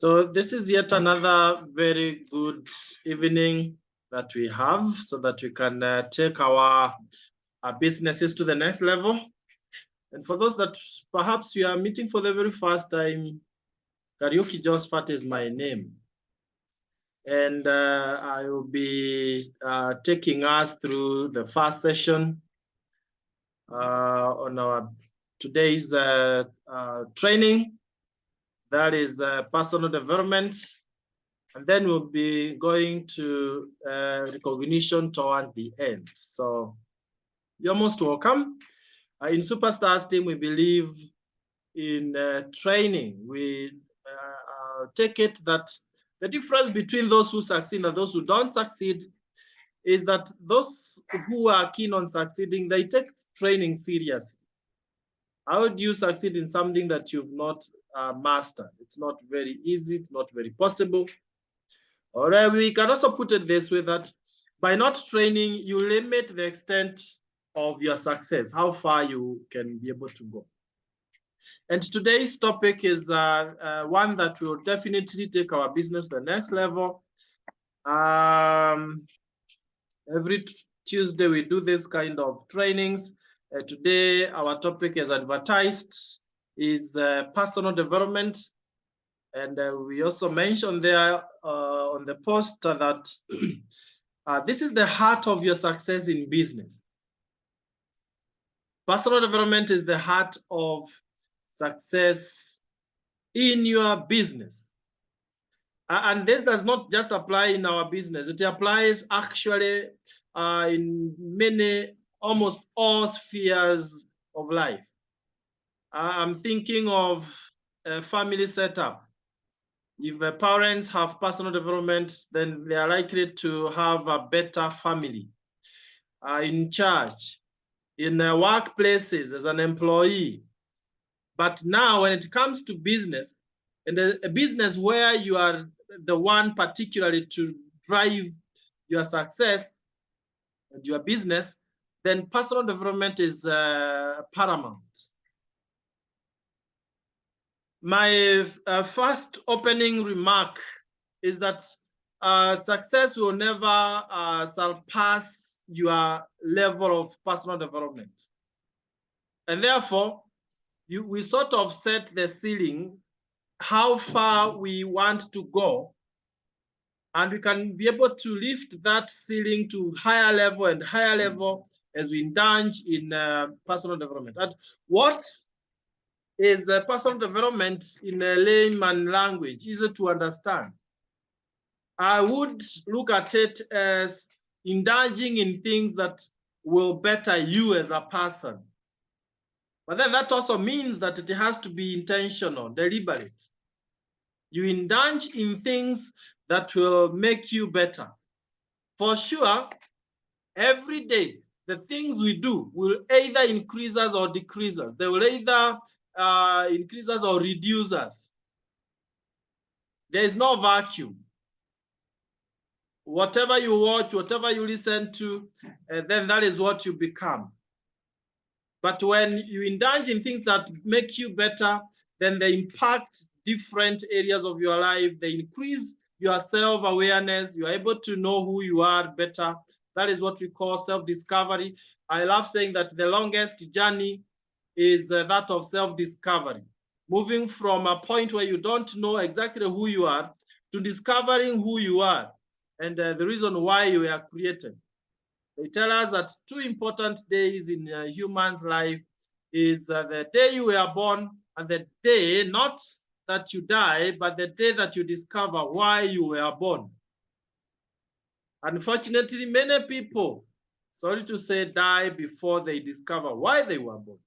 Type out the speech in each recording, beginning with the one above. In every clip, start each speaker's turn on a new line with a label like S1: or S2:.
S1: So this is yet another very good evening that we have so that we can take our businesses to the next level. And for those that perhaps you are meeting for the very first time, Kariuki Josphat is my name. And I will be taking us through the first session on our today's training. That is personal development. And then we'll be going to recognition towards the end. So you're most welcome. In Superstars team, we believe in training. We take it that the difference between those who succeed and those who don't succeed is that those who are keen on succeeding, they take training seriously. How do you succeed in something that you've not mastered? It's not very easy, it's not very possible. Or we can also put it this way, that by not training, you limit the extent of your success, how far you can be able to go. And today's topic is one that will definitely take our business to the next level. Every Tuesday, we do this kind of trainings. Today, our topic is advertised, is personal development. And we also mentioned there on the post that this is the heart of your success in business. Personal development is the heart of success in your business. And this does not just apply in our business. It applies actually in many, almost all spheres of life. I'm thinking of a family setup. If parents have personal development, then they are likely to have a better family. In church, in workplaces, as an employee. But now when it comes to business, and a business where you are the one particularly to drive your success and your business, then personal development is paramount. My first opening remark is that success will never surpass your level of personal development. And therefore, we sort of set the ceiling, how far we want to go, and we can be able to lift that ceiling to higher level and higher level as we indulge in personal development. And what is personal development in a layman language? Easy to understand. I would look at it as indulging in things that will better you as a person. But then that also means that it has to be intentional, deliberate. You indulge in things that will make you better. For sure, every day, the things we do will either increase us or decrease us. They will either increase us or reduce us. There is no vacuum. Whatever you watch, whatever you listen to, then that is what you become. But when you indulge in things that make you better, then they impact different areas of your life. They increase your self-awareness. You are able to know who you are better. That is what we call self-discovery. I love saying that the longest journey is that of self-discovery. Moving from a point where you don't know exactly who you are to discovering who you are and the reason why you were created. They tell us that two important days in a human's life is the day you were born and the day, not that you die, but the day that you discover why you were born. Unfortunately, many people, sorry to say, die before they discover why they were born.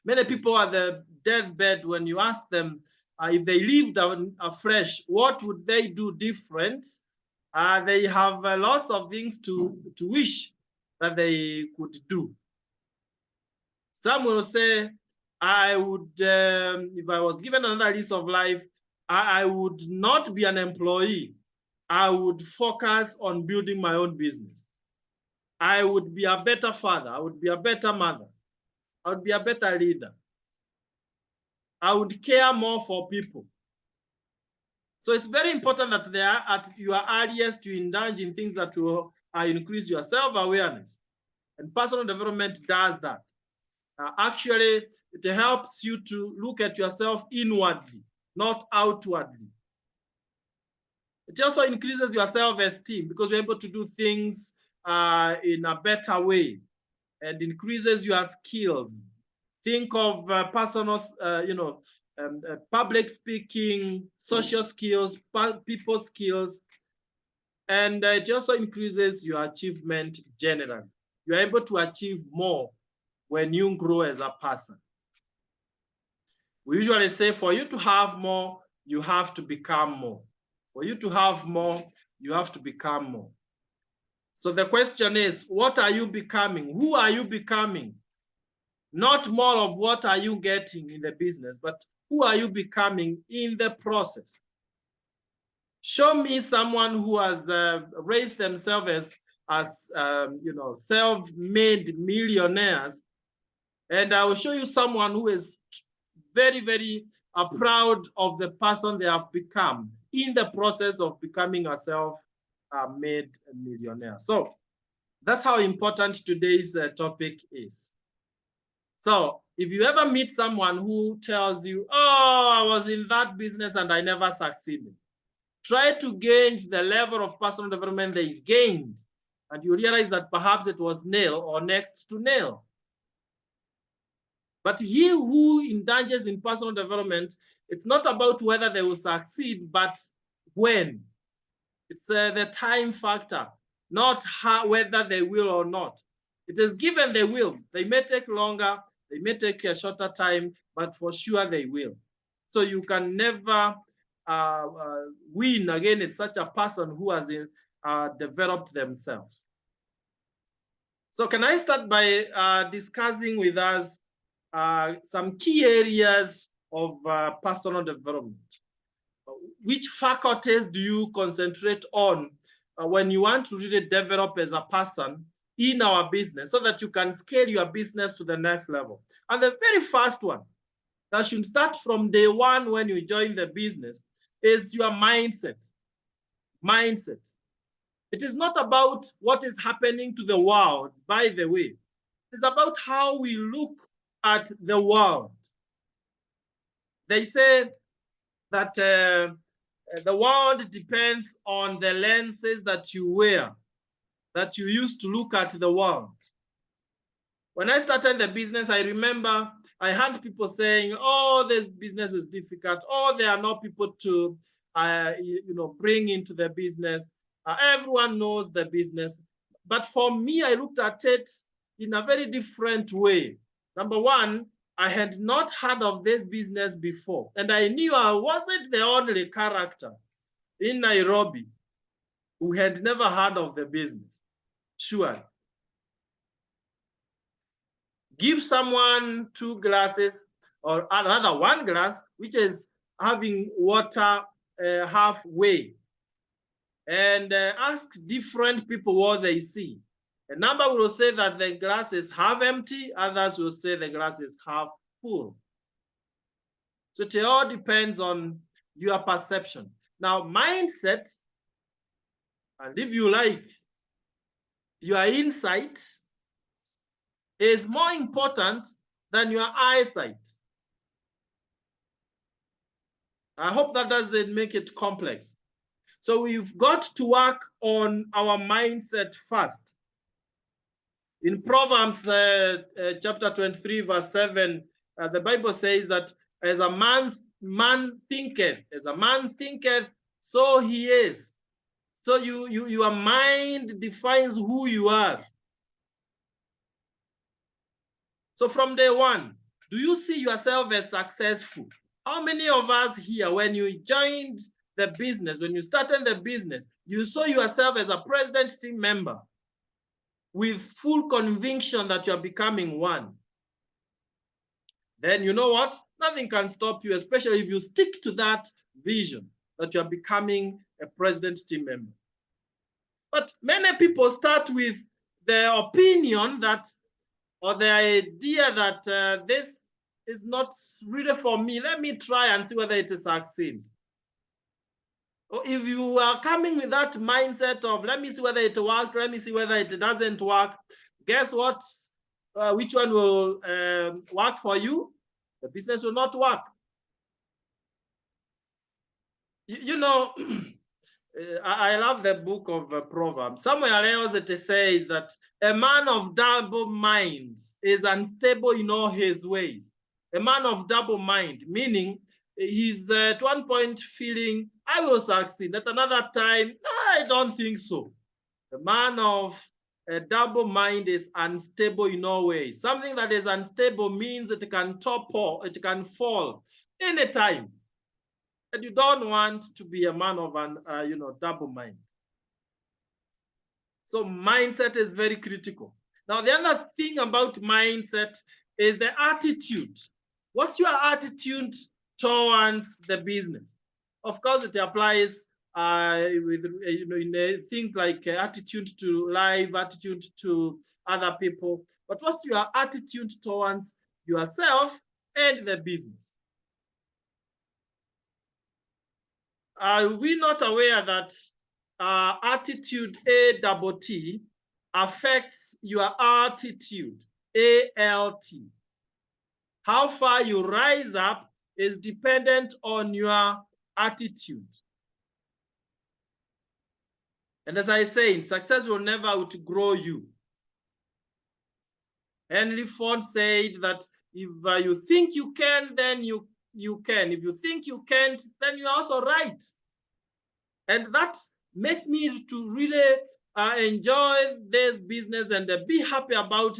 S1: Many people are the deathbed. When you ask them if they lived afresh, what would they do different? They have lots of things to wish that they could do. Some will say, I would, if I was given another lease of life, I would not be an employee. I would focus on building my own business. I would be a better father. I would be a better mother. I would be a better leader. I would care more for people. So it's very important that they are at your earliest to indulge in things that will increase your self-awareness. And personal development does that. Actually, it helps you to look at yourself inwardly, not outwardly. It also increases your self-esteem because you're able to do things in a better way, and increases your skills. Think of personal, public speaking, social skills, people skills, and it also increases your achievement generally. You're able to achieve more when you grow as a person. We usually say for you to have more, you have to become more. For you to have more, you have to become more. So the question is, what are you becoming? Who are you becoming? Not more of what are you getting in the business, but who are you becoming in the process? Show me someone who has raised themselves as self-made millionaires, and I will show you someone who is very, very proud of the person they have become in the process of becoming a self-made millionaire. So that's how important today's topic is. So if you ever meet someone who tells you, oh, I was in that business and I never succeeded, try to gauge the level of personal development they gained, and you realize that perhaps it was nil or next to nil. But he who indulges in personal development, it's not about whether they will succeed, but when. It's the time factor, not whether they will or not. It is given they will. They may take longer, they may take a shorter time, but for sure they will. So you can never win against such a person who has developed themselves. So can I start by discussing with us some key areas of personal development? Which faculties do you concentrate on when you want to really develop as a person in our business so that you can scale your business to the next level? And the very first one that should start from day one when you join the business is your mindset. Mindset. It is not about what is happening to the world, by the way. It's about how we look at the world. They say that the world depends on the lenses that you wear, that you use to look at the world. When I started the business, I remember I heard people saying, oh, this business is difficult. Oh, there are no people to bring into the business. Everyone knows the business. But for me, I looked at it in a very different way. Number one, I had not heard of this business before. And I knew I wasn't the only character in Nairobi who had never heard of the business. Sure. Give someone 2 glasses or another 1 glass, which is having water halfway, and ask different people what they see. A number will say that the glass is half empty, others will say the glass is half full. So it all depends on your perception. Now, mindset, and if you like, your insight is more important than your eyesight. I hope that doesn't make it complex. So we've got to work on our mindset first. In Proverbs chapter 23, verse 7, the Bible says that as a man thinketh, so he is. So your mind defines who you are. So from day one, do you see yourself as successful? How many of us here, when you joined the business, when you started the business, you saw yourself as a president team member with full conviction that you're becoming one? Then you know what? Nothing can stop you, especially if you stick to that vision that you're becoming a president team member. But many people start with the opinion that, or the idea that this is not really for me. Let me try and see whether it succeeds. If you are coming with that mindset of, let me see whether it works, let me see whether it doesn't work, guess what? Which one will work for you? The business will not work. You know, I love the book of Proverbs. Somewhere else it says that a man of double minds is unstable in all his ways. A man of double mind, meaning he's at one point feeling, I will succeed. At another time, I don't think so. The man of a double mind is unstable in all ways. Something that is unstable means it can topple, it can fall anytime. And you don't want to be a man of an double mind. So mindset is very critical. Now, the other thing about mindset is the attitude. What's your attitude towards the business? Of course, it applies with in things like attitude to life, attitude to other people. But what's your attitude towards yourself and the business? Are we not aware that attitude, A-double-T, affects your altitude, A-L-T? How far you rise up is dependent on your attitude. And as I say, success will never outgrow you. Henry Ford said that if you think you can, then you can. If you think you can't, then you're also right. And that makes me to really enjoy this business and be happy about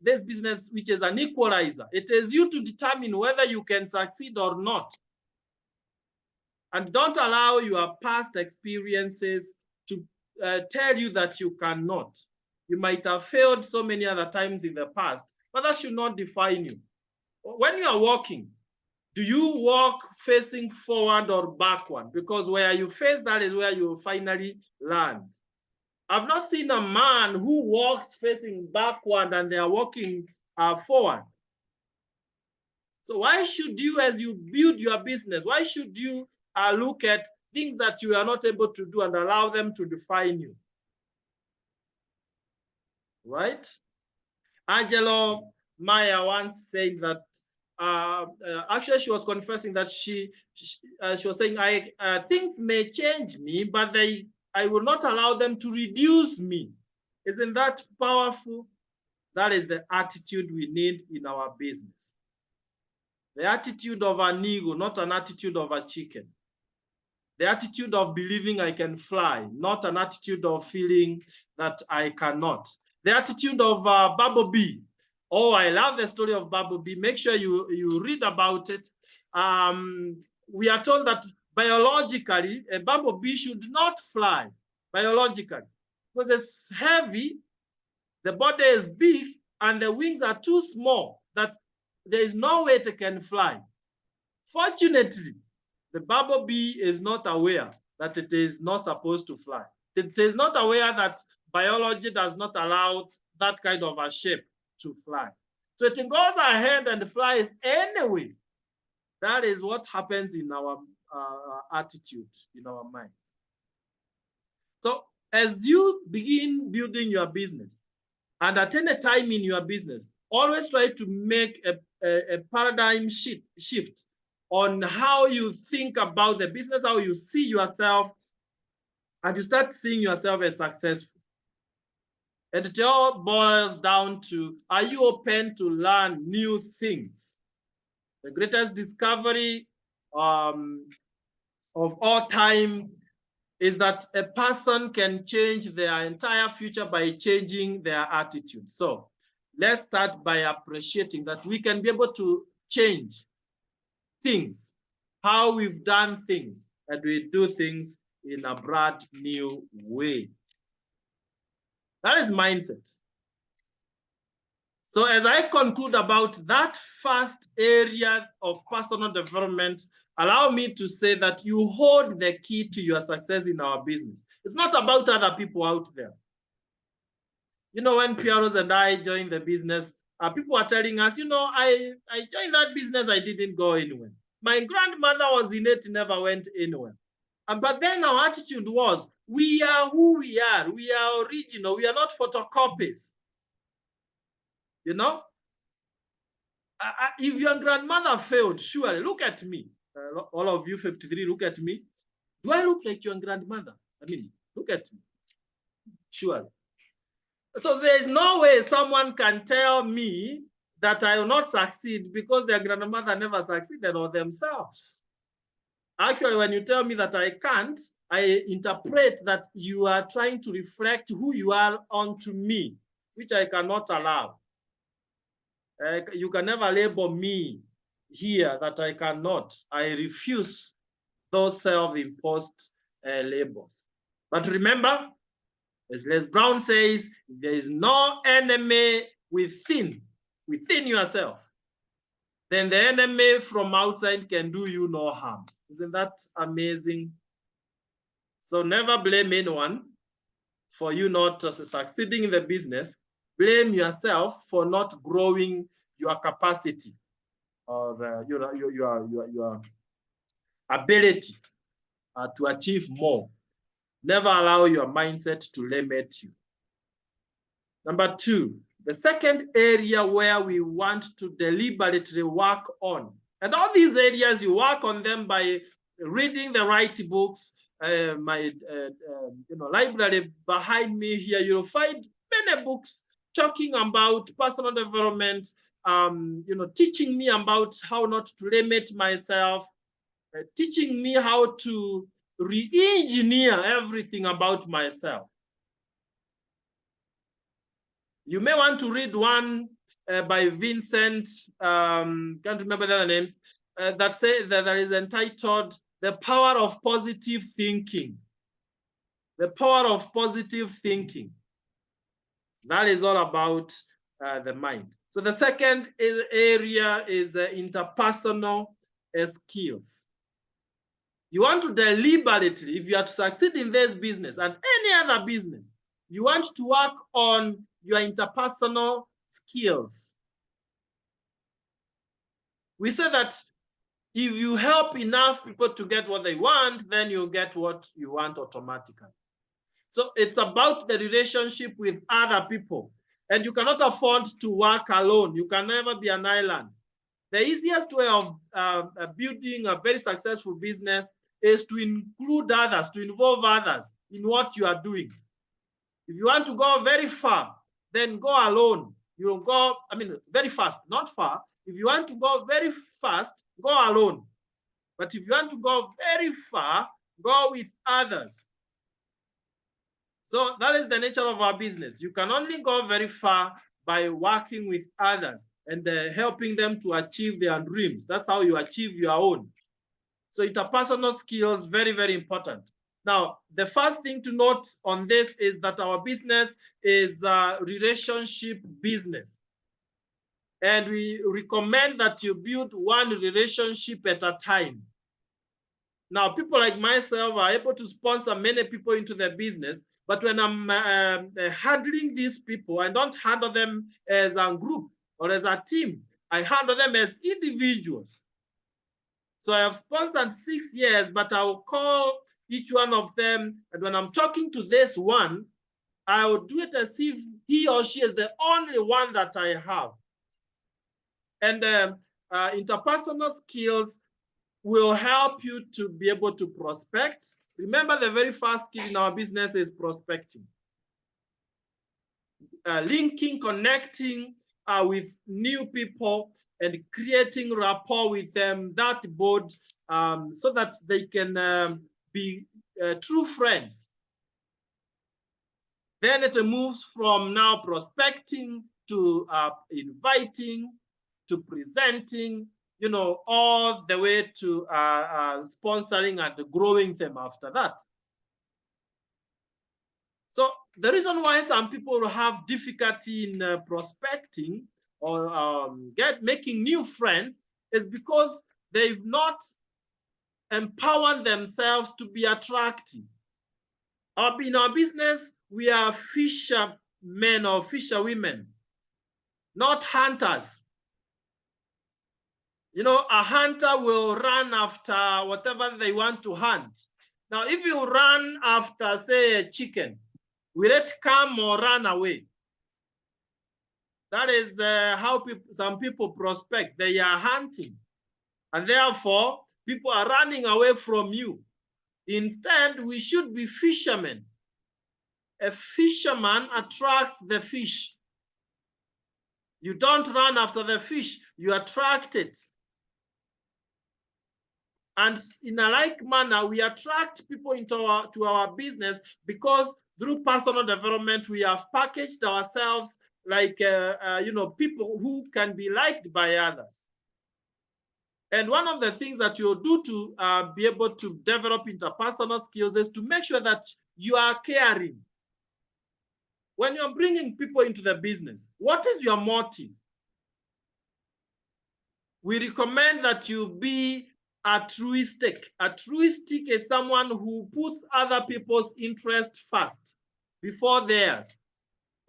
S1: this business, which is an equalizer. It is you to determine whether you can succeed or not. And don't allow your past experiences to tell you that you cannot. You might have failed so many other times in the past, but that should not define you. When you are walking, do you walk facing forward or backward? Because where you face, that is where you will finally land. I've not seen a man who walks facing backward and they are walking forward. So why should you, as you build your business, why should you look at things that you are not able to do and allow them to define you? Right? Angelo Maya once said that actually she was confessing that she was saying, things may change me, but I will not allow them to reduce me. Isn't that powerful? That is the attitude we need in our business. The attitude of an eagle, not an attitude of a chicken. The attitude of believing I can fly, not an attitude of feeling that I cannot. The attitude of Bumblebee. Oh, I love the story of Bumblebee. Make sure you read about it. We are told that biologically, a bumblebee should not fly biologically because it's heavy, the body is big, and the wings are too small that there is no way it can fly. Fortunately, the bumblebee is not aware that it is not supposed to fly. It is not aware that biology does not allow that kind of a shape to fly. So it goes ahead and flies anyway. That is what happens in our attitude, in our minds. So as you begin building your business, and at any time in your business, always try to make a paradigm shift on how you think about the business, how you see yourself, and you start seeing yourself as successful. And it all boils down to, are you open to learn new things? The greatest discovery of all time is that a person can change their entire future by changing their attitude. So let's start by appreciating that we can be able to change things, how we've done things, and we do things in a brand new way. That is mindset. So as I conclude about that first area of personal development, allow me to say that you hold the key to your success in our business. It's not about other people out there. You know, when Pieros and I joined the business, people are telling us, you know, I joined that business, I didn't go anywhere. My grandmother was in it, never went anywhere. But then our attitude was, we are who we are. We are original. We are not photocopies. You know? If your grandmother failed, surely, look at me. All of you 53, look at me. Do I look like your grandmother? I mean, look at me. Surely. So there is no way someone can tell me that I will not succeed because their grandmother never succeeded or themselves. Actually, when you tell me that I can't, I interpret that you are trying to reflect who you are onto me, which I cannot allow. You can never label me here that I cannot. I refuse those self-imposed labels. But remember, as Les Brown says, there is no enemy within yourself. Then the enemy from outside can do you no harm. Isn't that amazing? So never blame anyone for you not succeeding in the business. Blame yourself for not growing your capacity or your ability to achieve more. Never allow your mindset to limit you. Number two, the second area where we want to deliberately work on. And all these areas, you work on them by reading the right books. My library behind me here, you'll find many books talking about personal development, teaching me about how not to limit myself, teaching me how to re-engineer everything about myself. You may want to read one by Vincent, can't remember the other names, that say that is entitled The Power of Positive Thinking. The Power of Positive Thinking. That is all about the mind. So the second area is interpersonal skills. You want to deliberately, if you are to succeed in this business and any other business, you want to work on your interpersonal skills. We say that if you help enough people to get what they want, then you get what you want automatically. So it's about the relationship with other people. And you cannot afford to work alone. You can never be an island. The easiest way of building a very successful business is to include others, to involve others in what you are doing. If you want to go very far, then go alone. You'll go, very fast, not far. If you want to go very fast, go alone. But if you want to go very far, go with others. So that is the nature of our business. You can only go very far by working with others and helping them to achieve their dreams. That's how you achieve your own. So interpersonal skills, very, very important. Now, the first thing to note on this is that our business is a relationship business. And we recommend that you build one relationship at a time. Now, people like myself are able to sponsor many people into their business, but when I'm handling these people, I don't handle them as a group or as a team. I handle them as individuals. So I have sponsored 6 years, but I'll call each one of them. And when I'm talking to this one, I will do it as if he or she is the only one that I have. And interpersonal skills will help you to be able to prospect. Remember, the very first skill in our business is prospecting. Linking, connecting with new people and creating rapport with them, that board, so that they can be true friends. Then it moves from now prospecting to inviting, to presenting, all the way to sponsoring and growing them after that. So the reason why some people have difficulty in prospecting or making new friends is because they've not empowered themselves to be attractive. In our business, we are fishermen or fisherwomen, not hunters. A hunter will run after whatever they want to hunt. Now, if you run after, say, a chicken, will it come or run away? That is how some people prospect. They are hunting. And therefore, people are running away from you. Instead, we should be fishermen. A fisherman attracts the fish. You don't run after the fish, you attract it. And in a like manner, we attract people to our business because through personal development, we have packaged ourselves like people who can be liked by others. And one of the things that you'll do to be able to develop interpersonal skills is to make sure that you are caring. When you're bringing people into the business, what is your motive? We recommend that you be altruistic. Altruistic is someone who puts other people's interest first before theirs,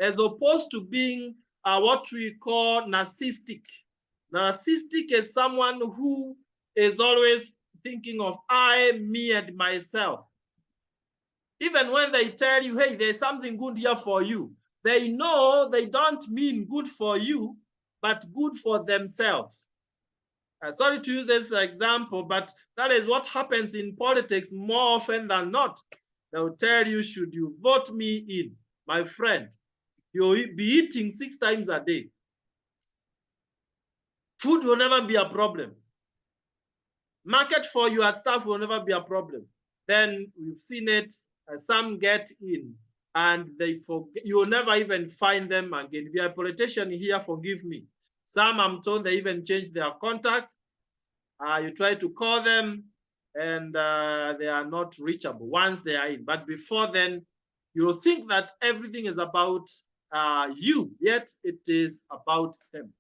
S1: as opposed to being what we call narcissistic. Narcissistic is someone who is always thinking of I, me, and myself. Even when they tell you, hey, there's something good here for you, they know they don't mean good for you, but good for themselves. Sorry to use this example, but that is what happens in politics more often than not. They'll tell you, should you vote me in, my friend, you'll be eating 6 times a day. Food will never be a problem. Market for your staff will never be a problem. Then we've seen it, some get in and they forget, you'll never even find them again. If you're a politician here, forgive me. Some, I'm told, they even change their contacts. You try to call them and they are not reachable once they are in. But before then, you'll think that everything is about you, yet it is about them.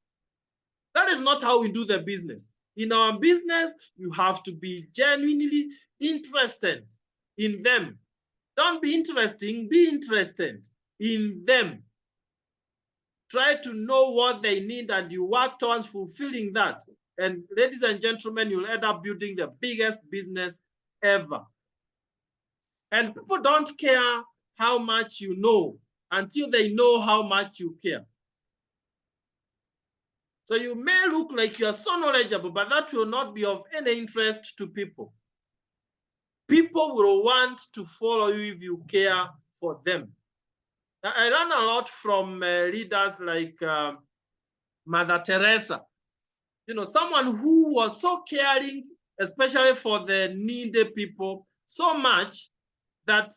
S1: That is not how we do the business. In our business, you have to be genuinely interested in them. Don't be interesting, be interested in them. Try to know what they need and you work towards fulfilling that. And ladies and gentlemen, you'll end up building the biggest business ever. And people don't care how much you know until they know how much you care. So you may look like you're so knowledgeable, but that will not be of any interest to people. People will want to follow you if you care for them. Now, I learn a lot from leaders like Mother Teresa. You know, someone who was so caring, especially for the needy people, so much that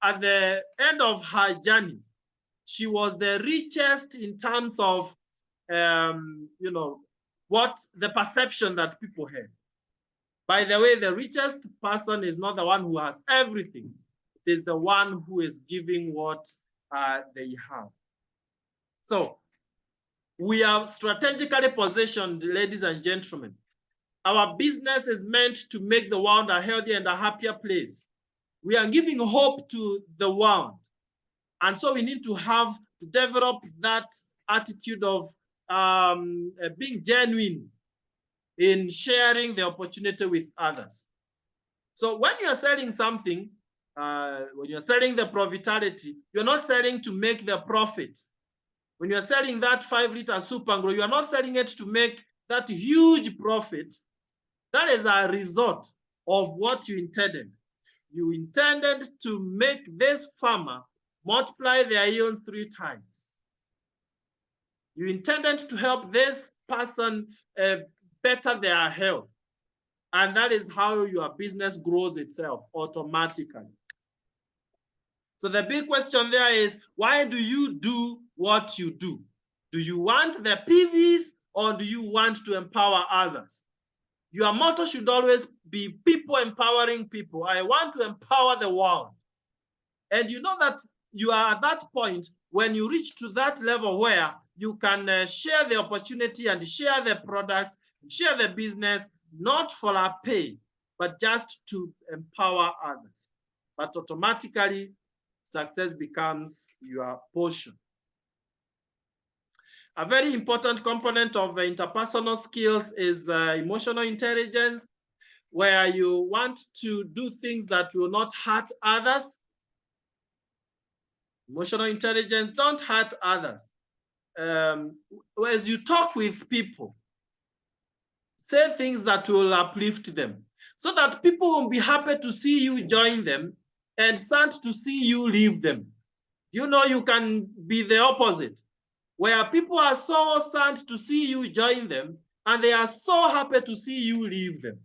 S1: at the end of her journey, she was the richest in terms of, what the perception that people had. By the way, the richest person is not the one who has everything. It is the one who is giving what they have. So we are strategically positioned, ladies and gentlemen. Our business is meant to make the world a healthier and a happier place. We are giving hope to the world. And so we need to develop that attitude of being genuine in sharing the opportunity with others. So when you're selling something, when you're selling the profitability, you're not selling to make the profit. When you're selling that 5-liter soup and grow, you're not selling it to make that huge profit. That is a result of what you intended. You intended to make this farmer multiply their yields 3 times. You intended to help this person better their health. And that is how your business grows itself automatically. So the big question there is, why do you do what you do? Do you want the PVs or do you want to empower others? Your motto should always be people empowering people. I want to empower the world. And you know that you are at that point when you reach to that level where you can share the opportunity and share the products, share the business, not for a pay, but just to empower others. But automatically, success becomes your portion. A very important component of interpersonal skills is emotional intelligence. where you want to do things that will not hurt others. Emotional intelligence, don't hurt others. As you talk with people, say things that will uplift them so that people will be happy to see you join them and sad to see you leave them. You know, you can be the opposite, where people are so sad to see you join them and they are so happy to see you leave them.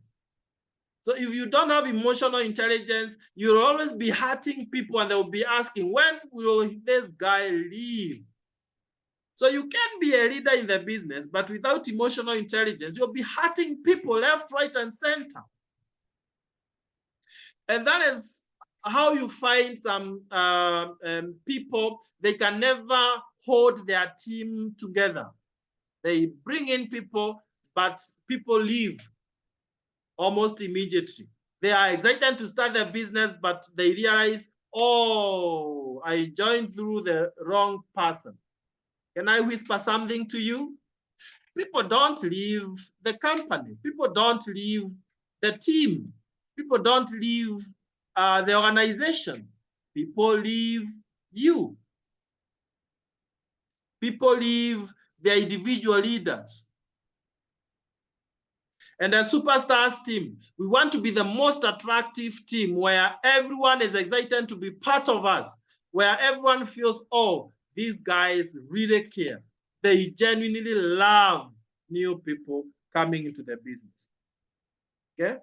S1: So if you don't have emotional intelligence, you'll always be hurting people and they'll be asking, when will this guy leave? So you can be a leader in the business, but without emotional intelligence, you'll be hurting people left, right, and center. And that is how you find some people, they can never hold their team together. They bring in people, but people leave almost immediately. They are excited to start their business, but they realize, oh, I joined through the wrong person. Can I whisper something to you? People don't leave the company. People don't leave the team. People don't leave the organization. People leave you. People leave their individual leaders. And a superstars team, we want to be the most attractive team where everyone is excited to be part of us, where everyone feels, oh, these guys really care. They genuinely love new people coming into the business. Okay?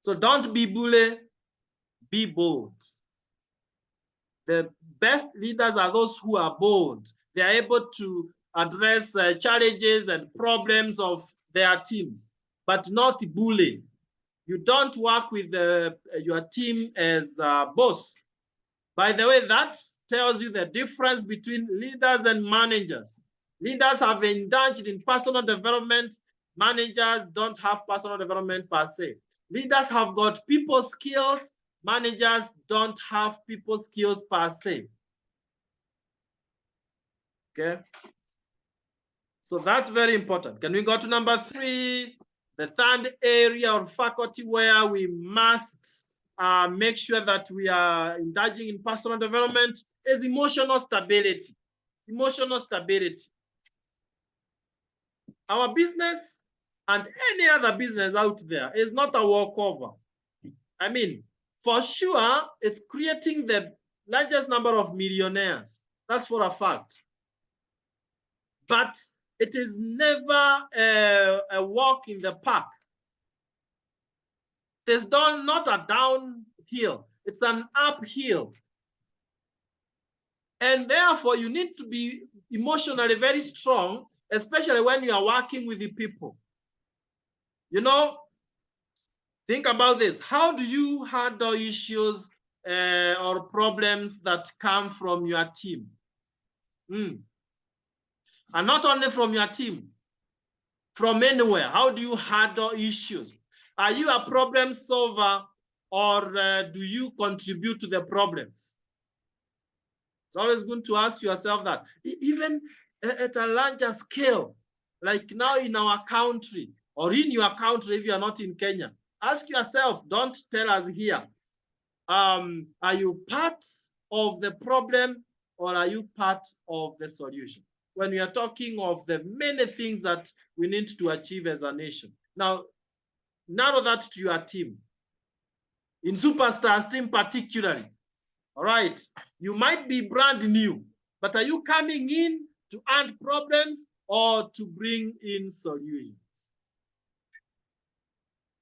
S1: So don't be bully, be bold. The best leaders are those who are bold. They are able to address challenges and problems of their teams, but not bully. You don't work with your team as a boss. By the way, that tells you the difference between leaders and managers. Leaders have indulged in personal development. Managers don't have personal development per se. Leaders have got people skills. Managers don't have people skills per se. Okay. So that's very important. Can we go to number 3? The third area of faculty where we must make sure that we are indulging in personal development is emotional stability. Emotional stability. Our business and any other business out there is not a walkover. I mean, for sure, it's creating the largest number of millionaires. That's for a fact. But it is never a walk in the park. It's not a downhill. It's an uphill. And therefore, you need to be emotionally very strong, especially when you are working with the people. You know, think about this. How do you handle issues or problems that come from your team? And not only from your team, from anywhere. How do you handle issues? Are you a problem solver or do you contribute to the problems? It's always good to ask yourself that. Even at a larger scale, like now in our country or in your country if you are not in Kenya, ask yourself, don't tell us here, are you part of the problem or are you part of the solution? When we are talking of the many things that we need to achieve as a nation. Now, narrow that to your team. In Superstars team particularly, all right, you might be brand new, but are you coming in to end problems or to bring in solutions?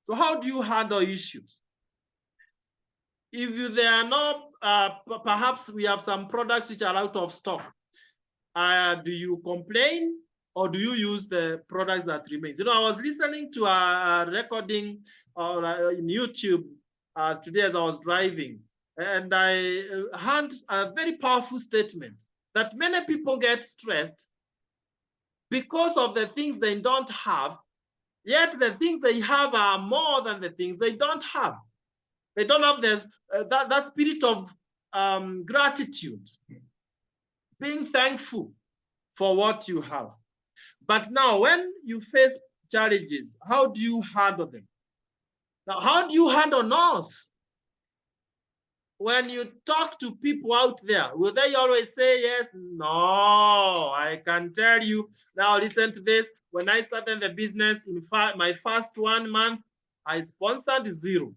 S1: So how do you handle issues? If there are no, perhaps we have some products which are out of stock. Do you complain or do you use the products that remain? You know, I was listening to a recording in YouTube today as I was driving, and I heard a very powerful statement that many people get stressed because of the things they don't have, yet the things they have are more than the things they don't have. They don't have this, that spirit of gratitude, being thankful for what you have. But now when you face challenges, how do you handle them? Now, how do you handle no's? When you talk to people out there, will they always say yes? No, I can tell you. Now listen to this. When I started the business, in fact, my first 1 month, I sponsored 0.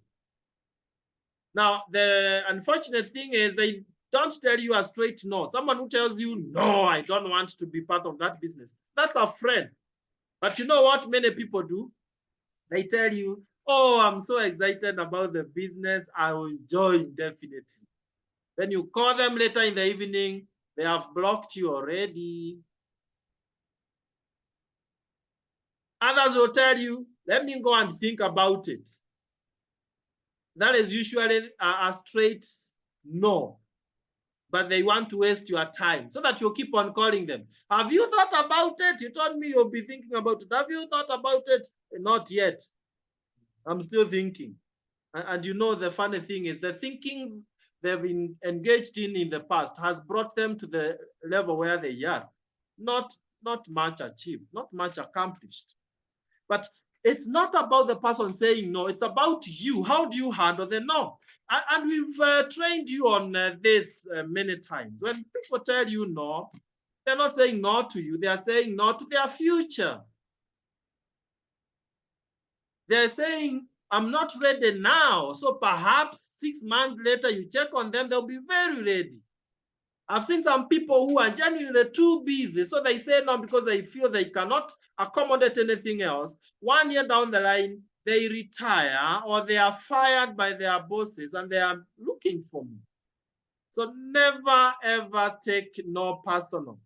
S1: Now, the unfortunate thing is they don't tell you a straight no. Someone who tells you, no, I don't want to be part of that business. That's a friend. But you know what many people do? They tell you, oh, I'm so excited about the business. I will join definitely. Then you call them later in the evening, they have blocked you already. Others will tell you, let me go and think about it. That is usually a straight no, but they want to waste your time so that you keep on calling them. Have you thought about it? You told me you'll be thinking about it. Have you thought about it? Not yet. I'm still thinking. And you know, the funny thing is the thinking they've been engaged in the past has brought them to the level where they are. Not much achieved, not much accomplished. But it's not about the person saying no, it's about you. How do you handle the no? And we've trained you on this many times. When people tell you no, they're not saying no to you, they are saying no to their future. They're saying, I'm not ready now. So perhaps 6 months later, you check on them, they'll be very ready. I've seen some people who are genuinely too busy. So they say no because they feel they cannot accommodate anything else. 1 year down the line, they retire or they are fired by their bosses and they are looking for me. So never, ever take no personal.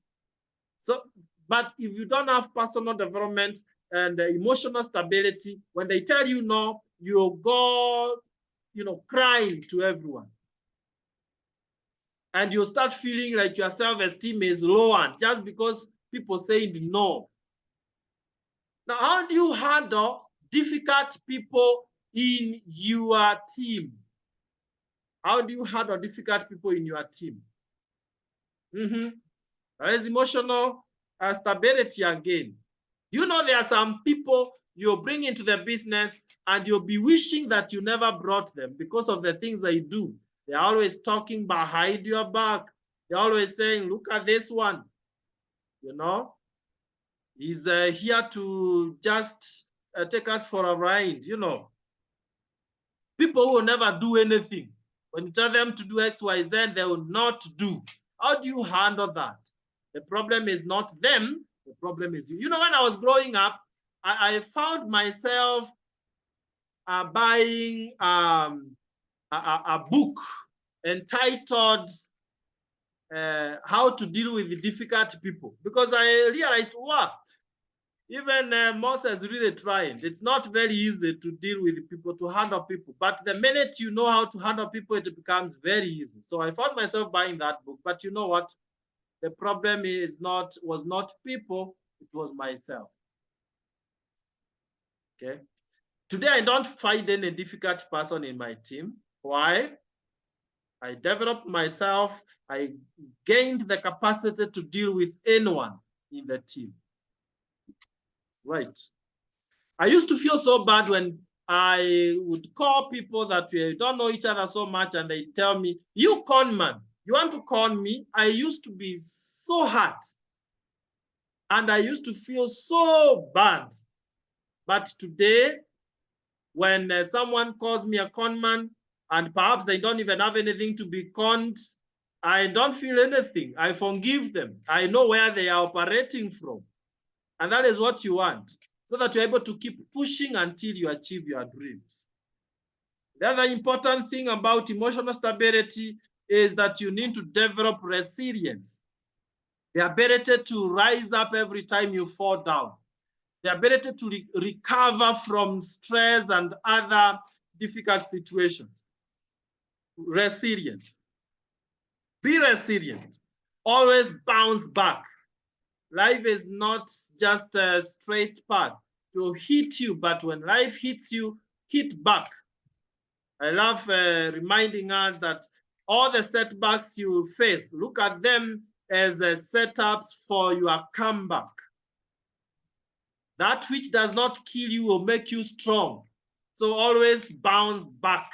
S1: So, but if you don't have personal development and emotional stability, when they tell you no, you'll go, crying to everyone. And you start feeling like your self-esteem is lowered just because people say no. Now, how do you handle difficult people in your team? How do you handle difficult people in your team? There is emotional stability again. You know, there are some people you'll bring into the business and you'll be wishing that you never brought them because of the things they do. They're always talking behind your back. They're always saying, look at this one. He's here to just take us for a ride, People who will never do anything. When you tell them to do X, Y, Z, they will not do. How do you handle that? The problem is not them. The problem is you. You know, when I was growing up, I found myself buying a book entitled How to Deal with the Difficult People, because I realized, wow, even Moses really trying. It's not very easy to deal with people, to handle people. But the minute you know how to handle people, it becomes very easy. So I found myself buying that book. But you know what? The problem was not people, it was myself. Okay. Today, I don't find any difficult person in my team. Why? I developed myself. I gained the capacity to deal with anyone in the team. Right. I used to feel so bad when I would call people that we don't know each other so much and they tell me, you con man, you want to con me? I used to be so hurt and I used to feel so bad. But today, when someone calls me a con man and perhaps they don't even have anything to be conned, I don't feel anything. I forgive them. I know where they are operating from. And that is what you want, so that you're able to keep pushing until you achieve your dreams. The other important thing about emotional stability is that you need to develop resilience, the ability to rise up every time you fall down, the ability to recover from stress and other difficult situations. Resilience. Be resilient. Always bounce back. Life is not just a straight path to hit you, but when life hits you, hit back. I love reminding us that all the setbacks you face, look at them as setups for your comeback. That which does not kill you will make you strong. So always bounce back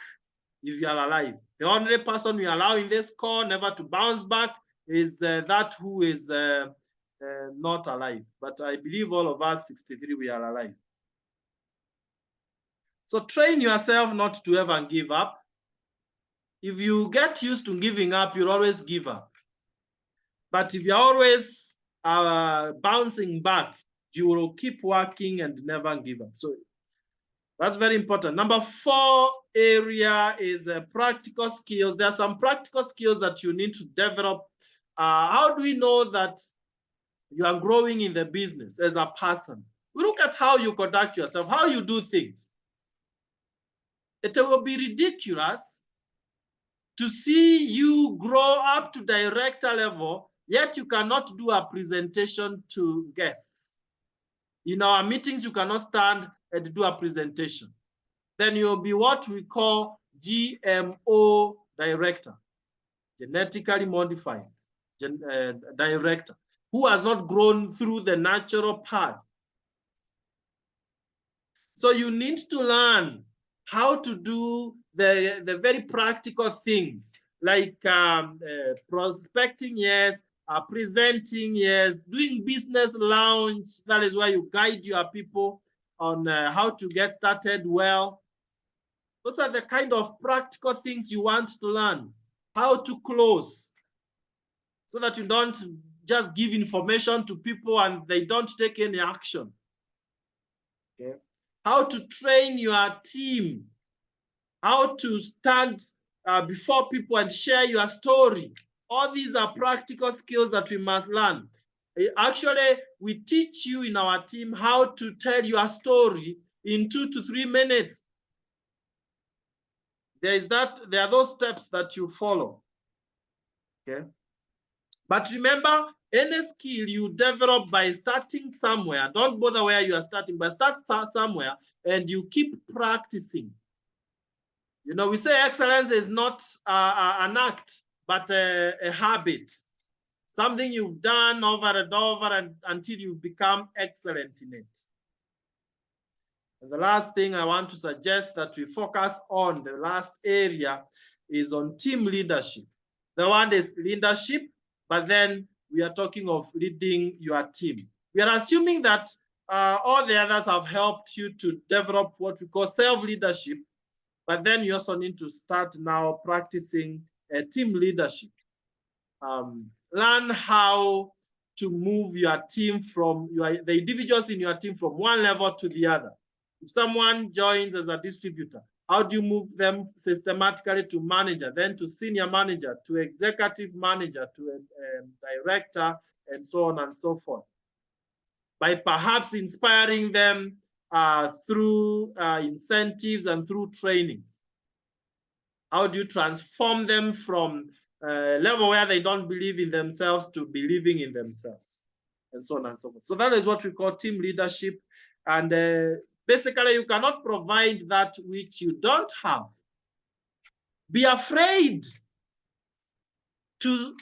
S1: if you are alive. The only person we allow in this call never to bounce back is that who is not alive. But I believe all of us, 63, we are alive. So train yourself not to ever give up. If you get used to giving up, you'll always give up. But if you're always bouncing back, you will keep working and never give up. So that's very important. Number 4 area is practical skills. There are some practical skills that you need to develop. How do we know that you are growing in the business as a person? We look at how you conduct yourself, how you do things. It will be ridiculous to see you grow up to director level, yet you cannot do a presentation to guests. In our meetings, you cannot stand and do a presentation. Then you'll be what we call GMO director, genetically modified director, who has not grown through the natural path. So you need to learn how to do the very practical things like prospecting, yes, presenting, yes, doing business launch. That is where you guide your people on how to get started well. Those are the kind of practical things you want to learn. How to close, so that you don't just give information to people and they don't take any action. Okay. How to train your team, how to stand before people and share your story. All these are practical skills that we must learn. Actually, we teach you in our team how to tell your story in 2 to 3 minutes. There are those steps that you follow. Okay. But remember, any skill you develop by starting somewhere, don't bother where you are starting, but start somewhere and you keep practicing. You know, we say excellence is not an act, but a habit. Something you've done over and over until you become excellent in it. And the last thing I want to suggest that we focus on, the last area, is on team leadership. The one is leadership, but then we are talking of leading your team. We are assuming that all the others have helped you to develop what we call self-leadership, but then you also need to start now practicing team leadership. Learn how to move your team from the individuals in your team from one level to the other. If someone joins as a distributor, how do you move them systematically to manager, then to senior manager, to executive manager, to a director, and so on and so forth? By perhaps inspiring them through incentives and through trainings. How do you transform them from a level where they don't believe in themselves to believing in themselves, and so on and so forth? So that is what we call team leadership. And basically, you cannot provide that which you don't have. Be afraid to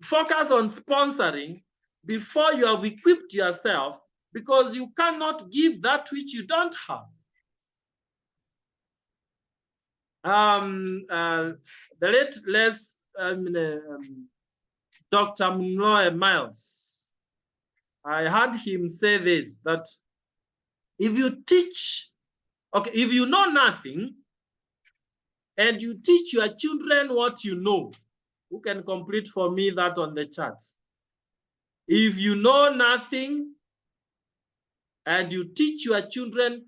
S1: focus on sponsoring before you have equipped yourself, because you cannot give that which you don't have. The late Dr. Monroe Miles, I heard him say this, that if you teach, if you know nothing and you teach your children what you know, who can complete for me that on the chat? If you know nothing and you teach your children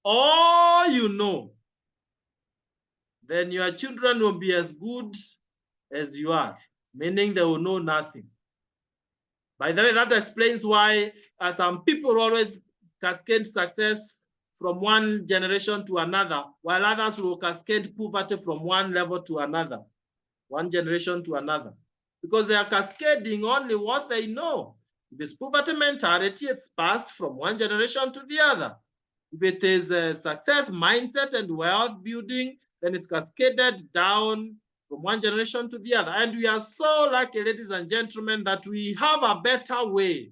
S1: all you know, then your children will be as good as you are, meaning they will know nothing. By the way, that explains why some people always cascade success from one generation to another, while others will cascade poverty from one level to another, one generation to another, because they are cascading only what they know. If it's poverty mentality, it's passed from one generation to the other. If it is a success mindset and wealth building, then it's cascaded down from one generation to the other. And we are so lucky, ladies and gentlemen, that we have a better way.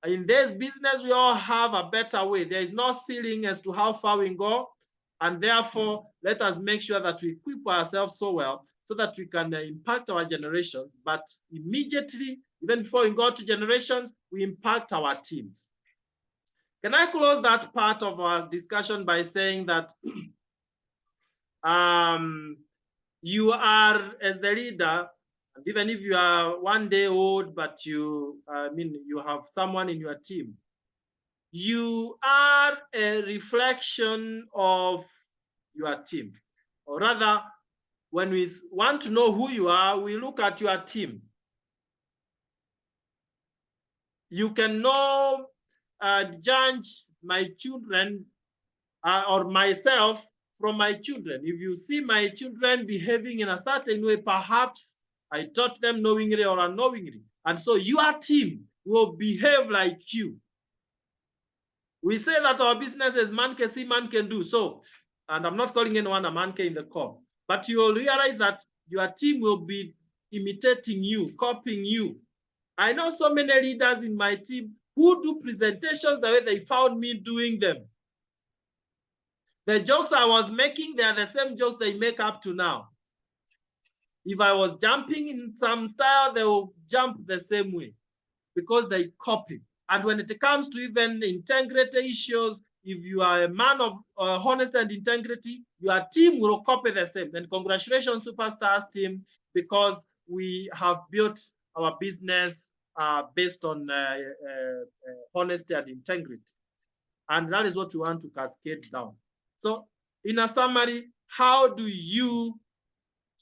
S1: In this business, we all have a better way. There is no ceiling as to how far we go. And therefore, let us make sure that we equip ourselves so well so that we can impact our generations. But immediately, even before we go to generations, we impact our teams. Can I close that part of our discussion by saying that you are, as the leader, and even if you are 1 day old, but you have someone in your team, you are a reflection of your team. Or rather, when we want to know who you are, we look at your team. You can know, judge my children or myself from my children. If you see my children behaving in a certain way, perhaps I taught them knowingly or unknowingly. And so your team will behave like you. We say that our business is man can see, man can do. So, and I'm not calling anyone a man in the call, but you will realize that your team will be imitating you, copying you. I know so many leaders in my team who do presentations the way they found me doing them. The jokes I was making, they are the same jokes they make up to now. If I was jumping in some style, they will jump the same way because they copy. And when it comes to even integrity issues, if you are a man of honesty and integrity, your team will copy the same. Then congratulations, Superstars team, because we have built our business based on honesty and integrity. And that is what we want to cascade down. So in a summary, how do you,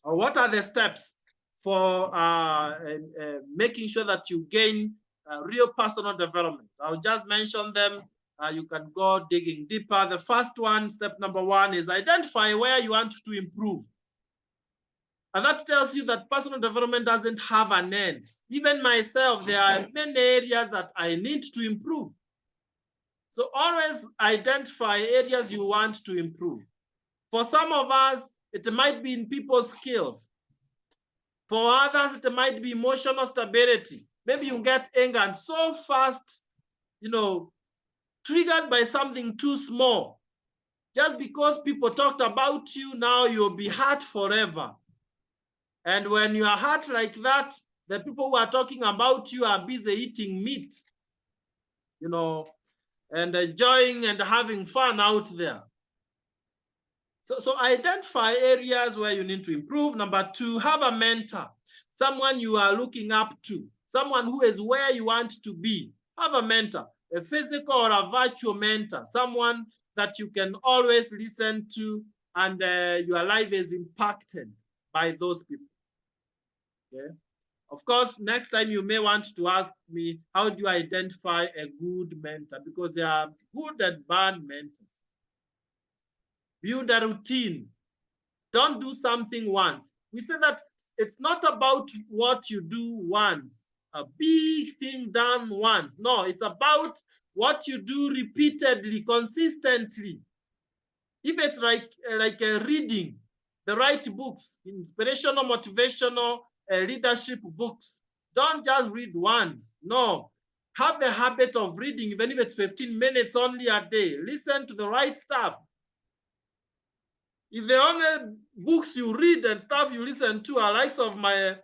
S1: or what are the steps for making sure that you gain real personal development? I'll just mention them. You can go digging deeper. The first one, step number one, is identify where you want to improve. And that tells you that personal development doesn't have an end. Even myself, there are many areas that I need to improve. So always identify areas you want to improve. For some of us, it might be in people's skills. For others, it might be emotional stability. Maybe you get angered so fast, triggered by something too small. Just because people talked about you, now you'll be hurt forever. And when you are hurt like that, the people who are talking about you are busy eating meat, and enjoying and having fun out there. So identify areas where you need to improve. Number two, have a mentor, someone you are looking up to, someone who is where you want to be. Have a mentor, a physical or a virtual mentor, someone that you can always listen to and your life is impacted by those people. Okay. Of course, next time you may want to ask me, how do you identify a good mentor? Because there are good and bad mentors. Build a routine. Don't do something once. We say that it's not about what you do once, a big thing done once. No, it's about what you do repeatedly, consistently. If it's like a reading, the right books, inspirational, motivational, leadership books, don't just read once. No, have the habit of reading, even if it's 15 minutes only a day. Listen to the right stuff. If the only books you read and stuff you listen to are likes of my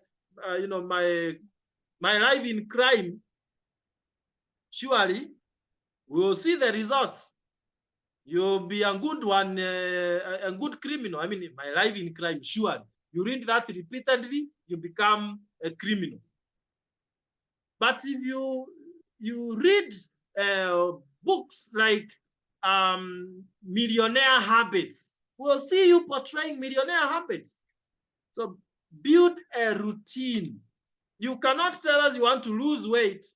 S1: life in crime, surely we will see the results. You'll be a good one, a good criminal. I mean, my life in crime, surely. You read that repeatedly, you become a criminal. But if you read books like Millionaire Habits, we'll see you portraying millionaire habits. So build a routine. You cannot tell us you want to lose weight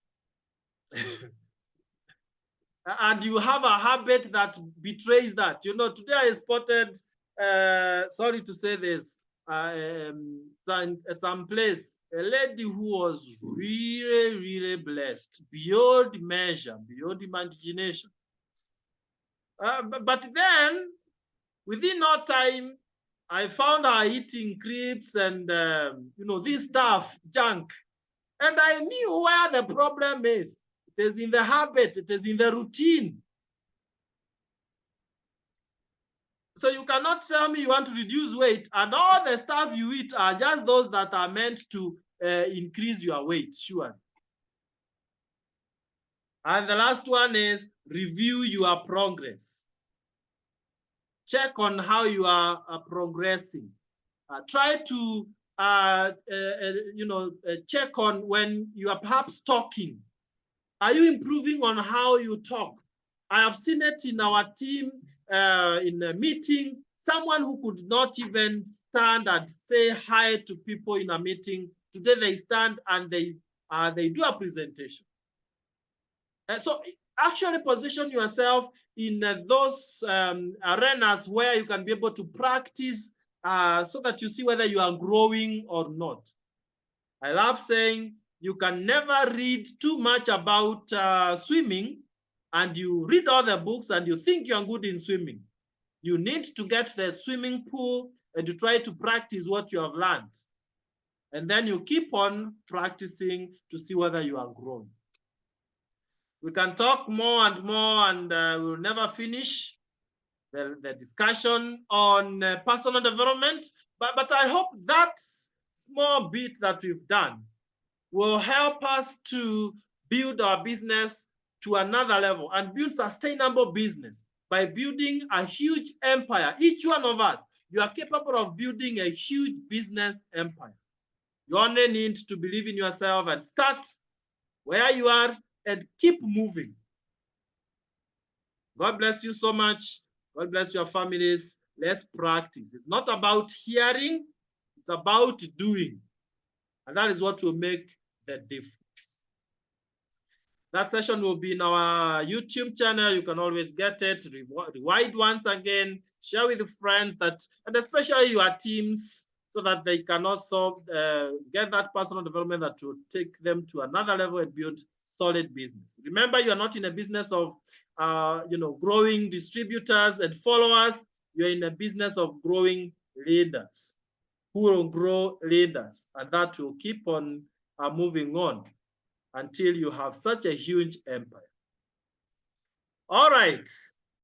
S1: and you have a habit that betrays that. Today I spotted, sorry to say this, at some place, a lady who was really, really blessed, beyond measure, beyond imagination. But then, within no time, I found her eating crepes and, this stuff, junk. And I knew where the problem is. It is in the habit. It is in the routine. So you cannot tell me you want to reduce weight and all the stuff you eat are just those that are meant to increase your weight, sure. And the last one is review your progress. Check on how you are progressing. Try to check on when you are perhaps talking. Are you improving on how you talk? I have seen it in our team, in a meeting, someone who could not even stand and say hi to people in a meeting. Today they stand and they do a presentation. So actually position yourself in those arenas where you can be able to practice so that you see whether you are growing or not. I love saying you can never read too much about swimming and you read all the books and you think you're good in swimming. You need to get to the swimming pool and to try to practice what you have learned. And then you keep on practicing to see whether you are growing. We can talk more and more and we'll never finish the discussion on personal development. But I hope that small bit that we've done will help us to build our business to another level and build sustainable business by building a huge empire. Each one of us, you are capable of building a huge business empire. You only need to believe in yourself and start where you are and keep moving. God bless you so much. God bless your families. Let's practice. It's not about hearing, it's about doing. And that is what will make the difference. That session will be in our YouTube channel. You can always get it, rewind once again, share with friends that, and especially your teams, so that they can also get that personal development that will take them to another level and build solid business. Remember, you are not in a business of growing distributors and followers. You're in a business of growing leaders who will grow leaders, and that will keep on moving on until you have such a huge empire. All right.